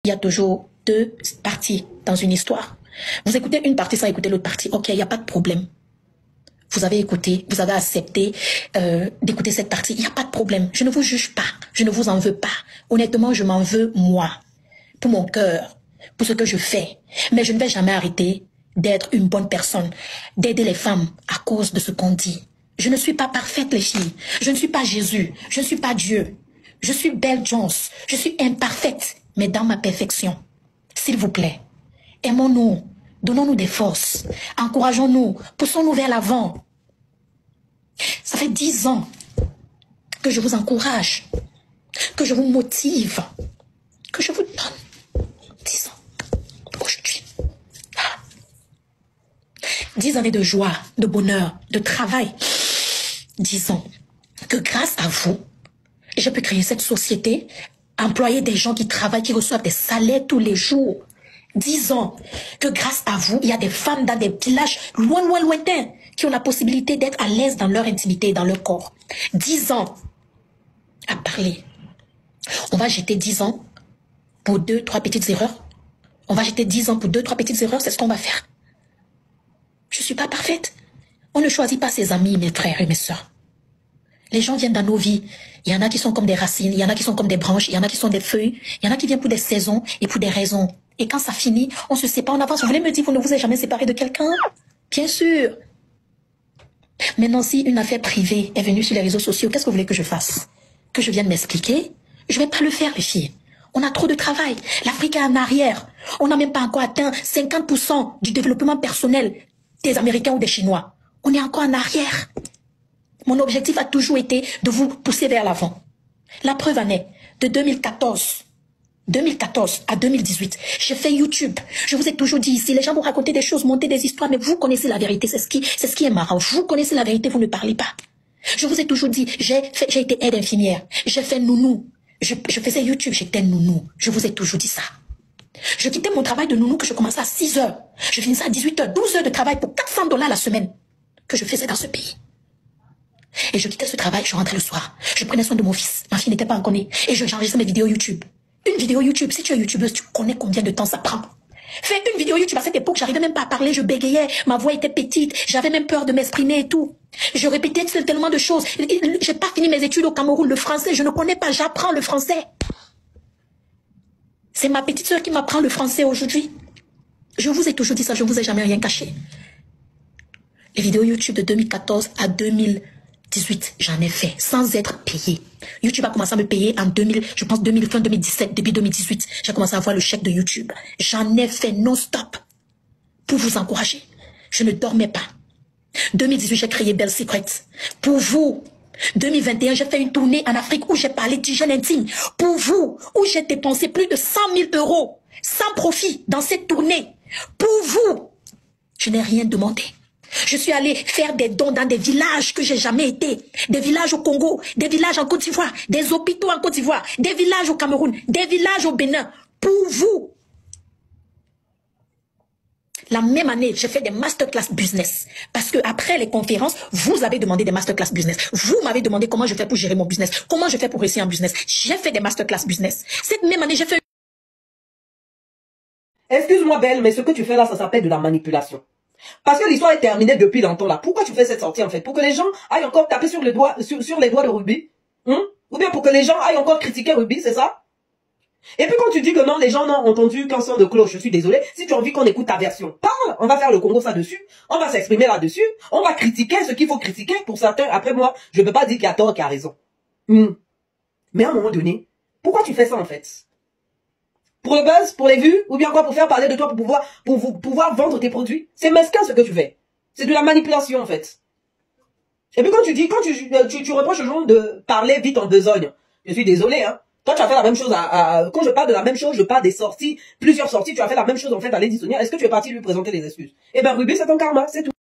il y a toujours deux parties dans une histoire. Vous écoutez une partie sans écouter l'autre partie. Ok, il n'y a pas de problème. Vous avez écouté, vous avez accepté d'écouter cette partie. Il n'y a pas de problème. Je ne vous juge pas. Je ne vous en veux pas. Honnêtement, je m'en veux moi. Pour mon cœur. Pour ce que je fais. Mais je ne vais jamais arrêter d'être une bonne personne. D'aider les femmes à cause de ce qu'on dit. Je ne suis pas parfaite, les filles. Je ne suis pas Jésus. Je ne suis pas Dieu. Je suis Belle Jones. Je suis imparfaite. Mais dans ma perfection. S'il vous plaît. Aimons-nous. Donnons-nous des forces. Encourageons-nous. Poussons-nous vers l'avant. Ça fait 10 ans que je vous encourage. Que je vous motive. Que je vous donne. 10 ans. Aujourd'hui. 10 années de joie, de bonheur, de travail. 10 ans. Que grâce à vous, je peux créer cette société, employer des gens qui travaillent, qui reçoivent des salaires tous les jours. 10 ans que grâce à vous, il y a des femmes dans des villages lointains qui ont la possibilité d'être à l'aise dans leur intimité et dans leur corps. 10 ans à parler. On va jeter 10 ans pour 2-3 petites erreurs. On va jeter 10 ans pour 2-3 petites erreurs, c'est ce qu'on va faire. Je ne suis pas parfaite. On ne choisit pas ses amis, mes frères et mes sœurs. Les gens viennent dans nos vies. Il y en a qui sont comme des racines, il y en a qui sont comme des branches, il y en a qui sont des feuilles, il y en a qui viennent pour des saisons et pour des raisons. Et quand ça finit, on se sépare en avance. Vous voulez me dire, vous ne vous êtes jamais séparé de quelqu'un? Bien sûr. Maintenant, si une affaire privée est venue sur les réseaux sociaux, qu'est-ce que vous voulez que je fasse? Que je vienne m'expliquer? Je ne vais pas le faire, les filles. On a trop de travail. L'Afrique est en arrière. On n'a même pas encore atteint 50% du développement personnel des Américains ou des Chinois. On est encore en arrière. Mon objectif a toujours été de vous pousser vers l'avant. La preuve en est, de 2014 à 2018, j'ai fait YouTube. Je vous ai toujours dit ici, les gens vont raconter des choses, monter des histoires, mais vous connaissez la vérité. C'est ce qui est marrant. Vous connaissez la vérité, vous ne parlez pas. Je vous ai toujours dit, j'ai été aide infirmière. J'ai fait nounou. Je faisais YouTube, j'étais nounou. Je vous ai toujours dit ça. Je quittais mon travail de nounou que je commençais à 6 heures. Je finissais à 18 heures, 12 heures de travail pour $400 la semaine que je faisais dans ce pays. Et je quittais ce travail, je rentrais le soir. Je prenais soin de mon fils. Ma fille n'était pas encore née. Et j'enregistrais mes vidéos YouTube. Une vidéo YouTube, si tu es youtubeuse, tu connais combien de temps ça prend. Fais une vidéo YouTube. À cette époque, j'arrivais même pas à parler, je bégayais. Ma voix était petite. J'avais même peur de m'exprimer et tout. Je répétais tellement de choses. J'ai pas fini mes études au Cameroun. Le français, je ne connais pas. J'apprends le français. C'est ma petite sœur qui m'apprend le français aujourd'hui. Je vous ai toujours dit ça, je ne vous ai jamais rien caché. Les vidéos YouTube de 2014 à 2018, j'en ai fait sans être payé. YouTube a commencé à me payer en 2000, je pense fin 2017, début 2018. J'ai commencé à avoir le chèque de YouTube. J'en ai fait non-stop pour vous encourager. Je ne dormais pas. 2018, j'ai créé Belle Secret. Pour vous. 2021, j'ai fait une tournée en Afrique où j'ai parlé d'hygiène intime. Pour vous, où j'ai dépensé plus de 100 000 € sans profit dans cette tournée. Pour vous, je n'ai rien demandé. Je suis allée faire des dons dans des villages que j'ai jamais été. Des villages au Congo, des villages en Côte d'Ivoire, des hôpitaux en Côte d'Ivoire, des villages au Cameroun, des villages au Bénin. Pour vous. La même année, j'ai fait des masterclass business. Parce que après les conférences, vous avez demandé des masterclass business. Vous m'avez demandé comment je fais pour gérer mon business. Comment je fais pour réussir en business. J'ai fait des masterclass business. Cette même année, j'ai fait... Excuse-moi, Belle, mais ce que tu fais là, ça s'appelle de la manipulation. Parce que l'histoire est terminée depuis longtemps là. Pourquoi tu fais cette sortie en fait? Pour que les gens aillent encore taper sur les doigts, sur les doigts de Ruby? Ou bien pour que les gens aillent encore critiquer Ruby, c'est ça? Et puis quand tu dis que non, les gens n'ont entendu qu'un son de cloche, je suis désolé. Si tu as envie qu'on écoute ta version, parle. On va faire le Congo ça dessus. On va s'exprimer là-dessus. On va critiquer ce qu'il faut critiquer. Pour certains, après moi, je ne peux pas dire qu'il y a tort, qu'il y a raison. Mais à un moment donné, pourquoi tu fais ça en fait? Pour le buzz, pour les vues, ou bien quoi, pour faire parler de toi, pour pouvoir vendre tes produits? C'est mesquin ce que tu fais. C'est de la manipulation en fait. Et puis quand tu reproches aux gens de parler vite en besogne, je suis désolé, hein. Toi, tu as fait la même chose quand je parle de la même chose, je parle des sorties, plusieurs sorties, tu as fait la même chose en fait à Lady Sonia. Est-ce que tu es parti lui présenter des excuses? Eh ben, Ruby, c'est ton karma, c'est tout.